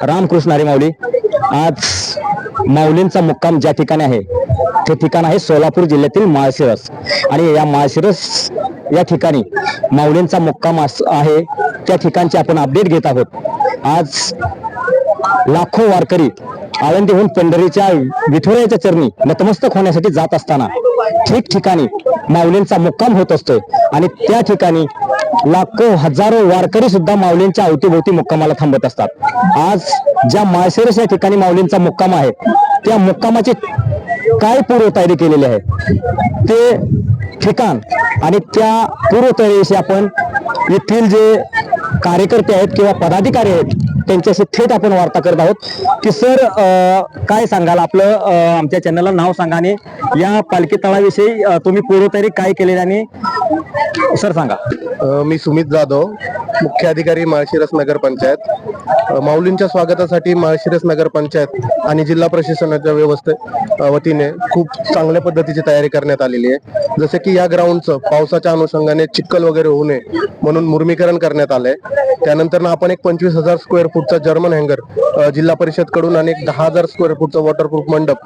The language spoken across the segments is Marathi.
रामकृष्ण हरी माऊली. आज माऊलींचा मुक्काम ज्या ठिकाणी आहे ते ठिकाण आहे सोलापूर जिल्ह्यातील माळशिरस. आणि या माळशिरस या ठिकाणी माऊलींचा मुक्काम आहे. त्या ठिकाणचे आपण अपडेट घेत आहोत. आज लाखो वारकरी आळंदीहून पंढरीच्या विठुरायाच्या चरणी नतमस्तक होण्यासाठी जात असताना ठिकठिकाणी माऊलींचा मुक्काम होत असतोय. आणि त्या ठिकाणी लाखो हजारो वारकरी सुद्धा माऊलींच्या अवतीभोवती मुक्कामाला थांबत असतात. आज ज्या माळशिरस या ठिकाणी माऊलींचा मुक्काम आहे त्या मुक्कामाची काय पूर्वतयारी केलेली आहे ते ठिकाण आणि त्या पूर्वतयारीविषयी आपण येथील जे कार्यकर्ते आहेत किंवा पदाधिकारी आहेत त्यांच्याशी थेट आपण वार्ता करत आहोत की सर काय सांगाल. आपलं आमच्या चॅनलला नाव सांगा आणि या पालखी तळाविषयी तुम्ही पूर्वतयारी काय केलेली आणि सर सांगा. मी सुमित जाधव, मुख्य अधिकारी माळशिरस नगर पंचायत. माऊलींच्या स्वागतासाठी माळशिरस नगर पंचायत आणि जिल्हा प्रशासनाच्या वतीने खूप चांगल्या पद्धतीची तयारी करण्यात आलेली आहे. जसे की या ग्राउंडचं पावसाच्या अनुषंगाने चिखल वगैरे होऊ नये म्हणून मुर्मीकरण करण्यात आलंय. त्यानंतर आपण एक 25,000 स्क्वेअर फूटचा जर्मन हँगर जिल्हा परिषद कडून आणि एक 10,000 स्क्वेअर फूटचा वॉटरप्रूफ मंडप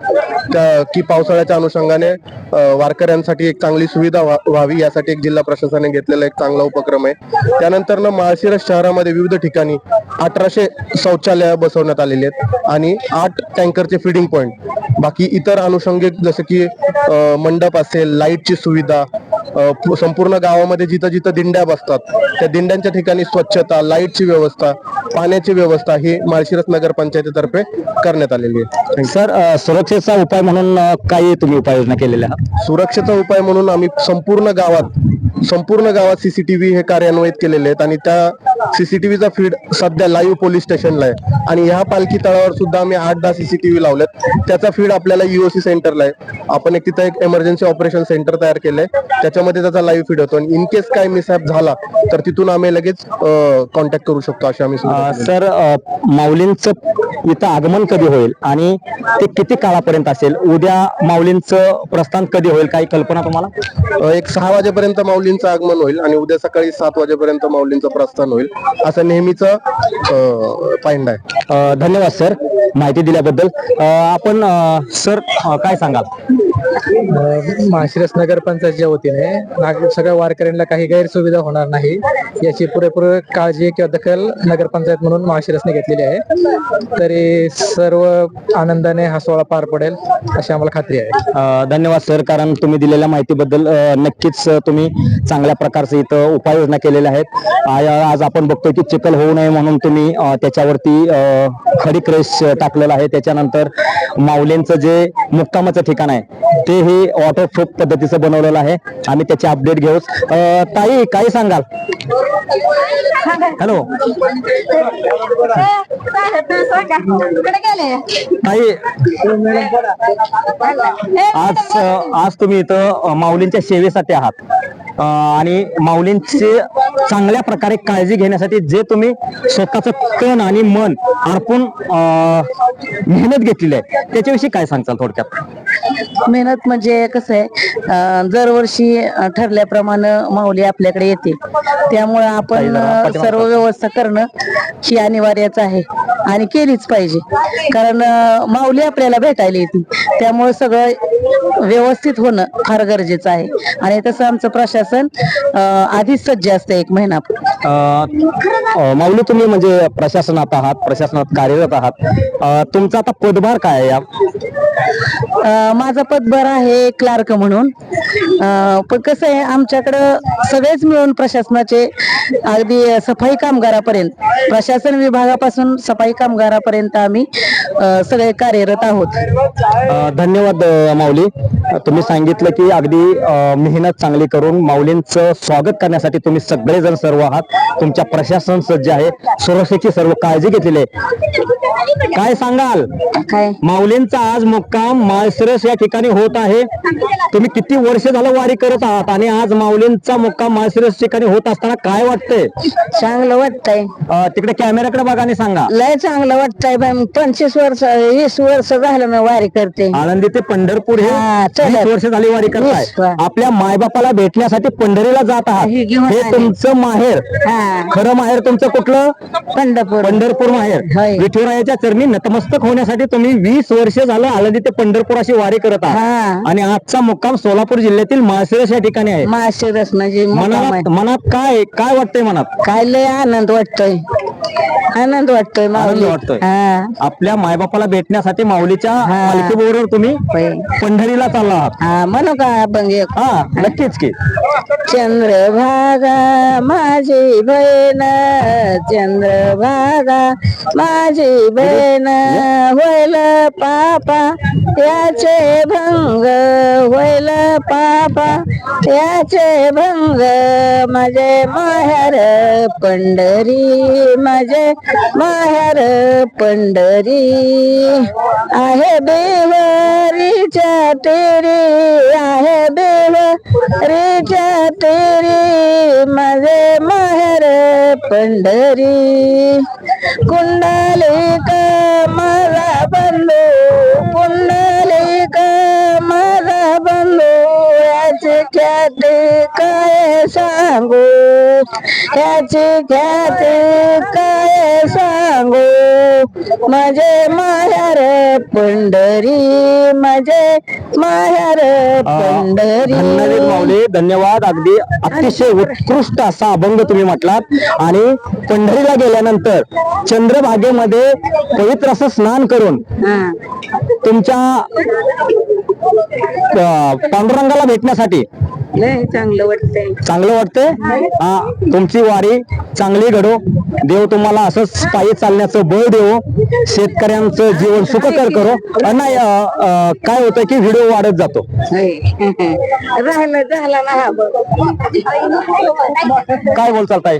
की पावसाळ्याच्या अनुषंगाने वारकऱ्यांसाठी एक चांगली सुविधा व्हावी यासाठी एक जिल्हा प्रशासनाने घेतलेला एक चांगला उपक्रम आहे. त्यानंतर माळशिरस शहरामध्ये विविध ठिकाणी 1800 शौचालय बसवण्यात आलेली आहेत आणि 8 टँकरचे फिडिंग पॉइंट. बाकी इतर अनुषंगिक जसे की मंडप असेल, लाईटची सुविधा, संपूर्ण गावामध्ये जिथं जिथं दिंड्या बसतात त्या दिंड्यांच्या ठिकाणी स्वच्छता, लाईटची व्यवस्था, पाण्याची व्यवस्था ही माळशिरस नगर पंचायतीतर्फे करण्यात आलेली आहे. सर सुरक्षेचा उपाय म्हणून काही तुम्ही उपाययोजना केलेल्या आहात? सुरक्षेचा उपाय म्हणून आम्ही संपूर्ण गावात सीसीटीव्ही हे कार्यान्वित केलेले आहेत आणि त्या सीसीटीव्हीचा फीड सध्या लाईव्ह पोलीस स्टेशनला आहे. आणि ह्या पालखी तळावर सुद्धा आम्ही 8-10 सीसीटीव्ही लावलेत. त्याचा फीड आपल्याला यूओसी सेंटरला आहे. आपण एक तिथं एक इमर्जन्सी ऑपरेशन सेंटर तयार केलंय, त्याच्यामध्ये त्याचा लाईव्ह फीड होतो आणि इन केस काय मिसहॅप झाला तर तिथून आम्ही लगेच कॉन्टॅक्ट करू शकतो अशी आम्ही. सर माऊलींचं इथं आगमन कधी होईल आणि ते किती काळापर्यंत असेल? उद्या माऊलींचं प्रस्थान कधी होईल, काही कल्पना तुम्हाला? एक 6 वाजेपर्यंत माऊलींचं आगमन होईल आणि उद्या सकाळी 7 वाजेपर्यंत माऊलींचं प्रस्थान होईल असं नेहमीचं पायंडा आहे. धन्यवाद सर माहिती दिल्याबद्दल. आपण सर काय सांगाल? माळशिरस नगर पंचायतच्या वतीने सगळ्या वारकऱ्यांना काही गैरसुविधा होणार नाही याची पुरेपूर काळजी किंवा दखल नगर पंचायत म्हणून माळशिरसने घेतलेली आहे. तरी सर्व आनंदाने हा सोहळा पार पडेल अशी आम्हाला खात्री आहे. धन्यवाद सर, कारण तुम्ही दिलेल्या माहितीबद्दल. नक्कीच तुम्ही चांगल्या प्रकारचे इथं उपाययोजना केलेल्या आहेत. आज आपण बघतोय की चिखल होऊ नये म्हणून तुम्ही त्याच्यावरती खडी क्रेश टाकलेलं आहे. त्याच्यानंतर माऊलींचं जे मुक्कामाचं ठिकाण आहे ते हे वॉटरप्रूफ पद्धतीचं बनवलेलं आहे. आम्ही त्याचे अपडेट घेऊ. ताई काय सांगाल? हॅलो ताई, आज तुम्ही इथं माऊलींच्या सेवेसाठी आहात आणि माऊलींची चांगल्या प्रकारे काळजी घेण्यासाठी जे तुम्ही स्वतःच तन आणि मन अर्पून मेहनत घेतलेली आहे त्याच्याविषयी काय सांगताल थोडक्यात? मेहनत म्हणजे कसं आहे, दरवर्षी ठरल्याप्रमाणे माऊली आपल्याकडे येते, त्यामुळे आपण सर्व व्यवस्था करणं ही अनिवार्यच आहे आणि केलीच पाहिजे. कारण माऊली आपल्याला भेटायला येते त्यामुळे सगळं व्यवस्थित होणं फार गरजेचं आहे. आणि तसं आमचं प्रशासन आधीच सज्ज असतं 1 महिना. माऊली तुम्ही म्हणजे प्रशासनात आहात, प्रशासनात कार्यरत आहात. तुमचा आता पदभार काय आहे? माझा पदभार आहे क्लार्क म्हणून. पण कसं आहे, आमच्याकडं सगळेच मिळून प्रशासनाचे अगदी सफाई कामगारापर्यंत, प्रशासन विभागापासून सफाई कामगारापर्यंत आम्ही सगळे कार्यरत आहोत. धन्यवाद माऊली. तुम्ही सांगितलं की अगदी मेहनत चांगली करून माऊलींचं स्वागत करण्यासाठी तुम्ही सगळेजण सर्व आहात. तुमच्या प्रशासन सज्ज आहे, सुरक्षेची सर्व काळजी घेतलेली आहे. काय सांगाल? काय माऊलींचा आज मुक्काम मुक्काम माळशिरस या ठिकाणी होत आहे. तुम्ही किती वर्ष झालं वारी करत आहात आणि आज माऊलींचा मुक्काम माळशिरस ठिकाणी होत असताना काय वाटतंय? चांगलं वाटतंय, तिकडे कॅमेराकडे बघा आणि सांगा. लय चांगलं वाटतंय बाई. 25 वर्ष 20 वर्ष झालं मी वारी करते. आळंदी ते पंढरपूर हे हा, चला. 20 वर्ष झाली वारी करताय. 20 वा. आपल्या मायबापाला भेटण्यासाठी पंढरीला जात आहात. हे घेऊन हे आले. तुमचं माहेर. हा, खरं माहेर तुमचं कुठलं? पंढरपूर. पंढरपूर माहेर. होय. विठुरायाच्या चरणी नतमस्तक होण्यासाठी तुम्ही 20 वर्ष झालं आळंदी ते पंढरपूर अशी वारी करत आहात. हा, आणि आजचा मुक्काम सोलापूर जिल्ह्यातील माळशिरस या ठिकाणी आहे. माळशिरस म्हणजे मुक्काम आहे. मनात मनात काय वाटतंय मनात? काय लय आनंद वाटतोय, आनंद वाटतोय आनंद माऊली. वाटतोय. हा, आपल्या मायबापाला भेटण्यासाठी माऊलीच्या हा. पालखीबरोबर तुम्ही होय. पंढरीला चालला आहात. हा, म्हणू का आपण एक? हा, नक्कीच की. चंद्रभागा माझी बहीण, चंद्रभागा माझी बहीण, होईल पापा याचे भंग, होईल पापा याचे भंग, माझे माहेर पंढरी, माझे माहेर पंढरी, आहे बेवरीच्या तेरी, आहे बेवरीच्या तेरी, माझे माहेर पंढरी, कुंडलिक माझा बंधू, कुंडलिक माझा बंधू, याची ख्याती काय सांगू, याची ख्याती काय सांगू, माझे माहेर पंढरी, माझे माहेर पंढरी. धन्यवाद माऊली, धन्यवाद. अगदी अतिशय उत्कृष्ट असा अभंग तुम्ही म्हटलात. आणि पंढरीला गेल्यानंतर चंद्रभागेमध्ये पवित्र असं स्नान करून हा, तुमच्या पांडुरंगाला भेटण्यासाठी लय चांगलं वाटतंय. चांगलं वाटतंय. तुमची वारी चांगली घडो. देव तुम्हाला असंच पायी चालण्याचं बळ देव, शेतकऱ्यांचं जीवन सुखकर करो. नाही काय होतं की व्हिडिओ वाढत जातो. राहिलं झाला ना. हा, काय बोल चालताय?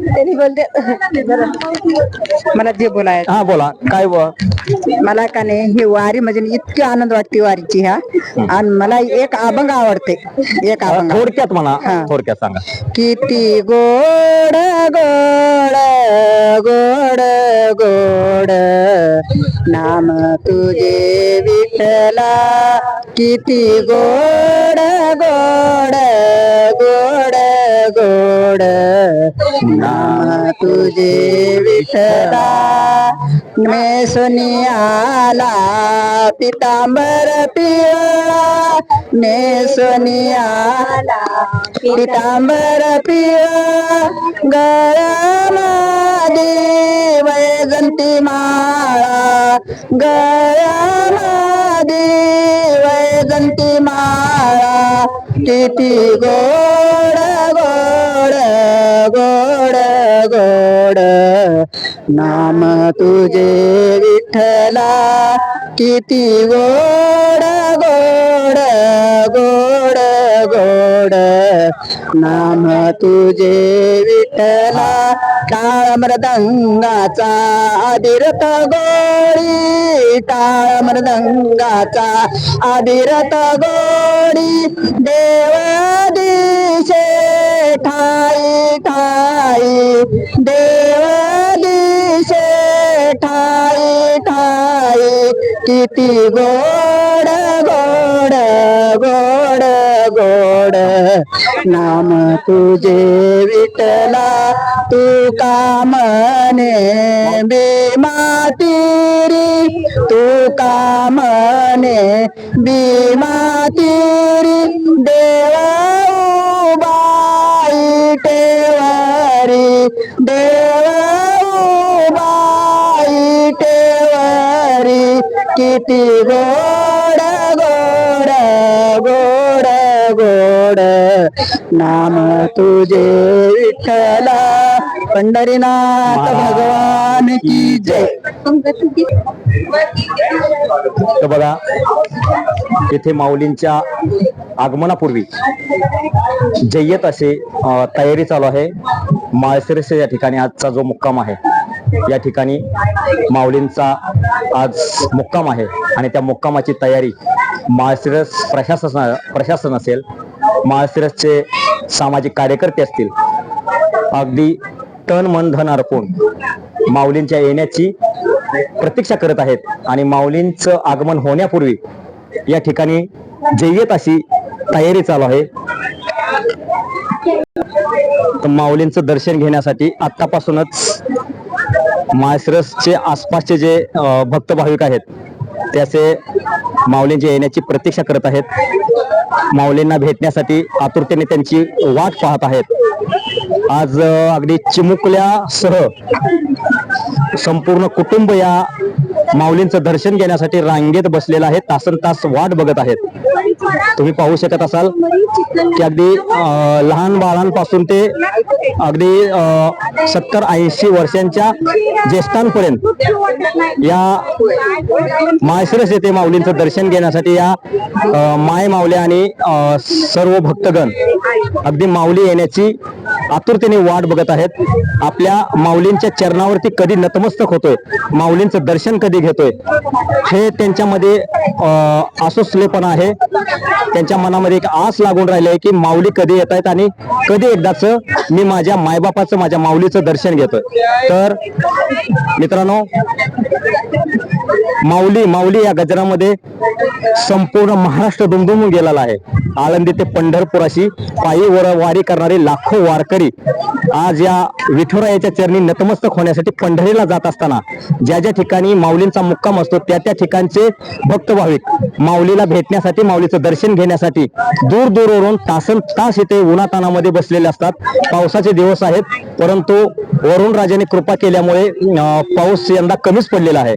त्यांनी बोलते मला जे बोलायचं. हा बोला. काय मला का नाही ही वारी म्हणजे इतकी आनंद वाटते वारीची. ह्या आणि मला एक अभंग आवडते, एक अभंग. थोडक्यात म्हणा, हा. थोडक्यात सांगा. किती गोड गोड गोड गोड नाम तुझे विठ्ठला, किती गोड गोड गोड गोड नाम तुझे विठ्ठला, नेसुनी आला पितांबर पिवळा, नेसुनी आला पितांबर पिवळा, गळ्यामध्ये वैजंती माळा, गळ्यामध्ये वैजंती माळा, किती गोड गोड गोड गोड नाम तुझे विठ्ठला, किती गोड गोड गोड गोड नाम तुझे विठ्ठला, टाळ मृदंगाचा आदिरत गोळी, टाळ मृदंगाचा आदिरत गोळी, देव दिशे ठाई ठाई, देव दिशे ठाई ठाई, किती गोड गोड गोड गोड नाम तुझे विठ्ठला, तू कामने भीमातिरी, तू कामने भीमातिरी, देवा उबाई टेवारी, देवा उबाई टेवारी, किती गोड गोड गोड गोड नाम तुझे विठ्ठला, पंढरीनाथ भगवान की जय. तर बघा, इथे माऊलींच्या आगमनापूर्वी जय्यत असे तयारी चालू आहे. माळशिरस या ठिकाणी आजचा जो मुक्काम आहे या ठिकाणी माऊलींचा आज मुक्काम आहे आणि त्या मुक्कामाची तयारी माळशिरस प्रशासन असेल, माळशिरसचे सामाजिक कार्यकर्ते असतील, अगदी तन मन धन अर्पून माऊलींच्या येण्याची प्रतीक्षा करत आहेत आणि माऊलींचं आगमन होण्यापूर्वी या ठिकाणी जय्यत अशी तयारी चालू आहे. तर माऊलींचं दर्शन घेण्यासाठी आतापासूनच माळशिरसचे आसपासचे जे भक्त भाविक आहेत त्याचे माऊलींच्या येण्याची प्रतीक्षा करत आहेत. माऊलींना भेटण्यासाठी आतुरतेने त्यांची वाट पाहत आहेत. आज अगदी चिमुकल्यासह संपूर्ण कुटुंब या माऊलींचं दर्शन घेण्यासाठी रांगेत बसलेलं आहे, तासन तास वाट बघत आहेत. तुम्ही पाहू शकत असाल की अगदी लहान बाळांपासून ते अगदी 70-80 वर्षांच्या ज्येष्ठांपर्यंत या माळशिरस येथे माऊलींचं दर्शन घेण्यासाठी या माय माऊल्या आणि सर्व भक्तगण अगदी माऊली येण्याची आतुरतेने वाट बघत आहेत. आपल्या माऊलींच्या चरणावरती कधी नतमस्तक होतोय, माऊलींचं दर्शन कधी घेतोय, हे त्यांच्यामध्ये आसुसलेपणा आहे. त्यांच्या मनामध्ये एक आस लागून राहिली आहे की माऊली कधी येत आहेत आणि कधी एकदाच मी माझ्या मायबापाचं, माझ्या माऊलीचं दर्शन घेतोय. तर मित्रांनो, माऊली या गजरामध्ये संपूर्ण महाराष्ट्र दुमदुमून गेलेला आहे. आळंदी ते पंढरपूर अशी पायी वारी करणारे लाखो वारकरी आज या विठुरायाच्या चरणी नतमस्तक होण्यासाठी पंढरीला जात असताना ज्या ज्या ठिकाणी माऊलींचा मुक्काम असतो त्या त्या ठिकाणचे भक्त भाविक माऊलीला भेटण्यासाठी, माऊलीचं दर्शन घेण्यासाठी दूर दूरवरून तासन तास इथे उन्हातानामध्ये बसलेले असतात. पावसाचे दिवस आहेत, परंतु वरुण राजाने कृपा केल्यामुळे पाऊस यंदा कमीच पडलेला आहे.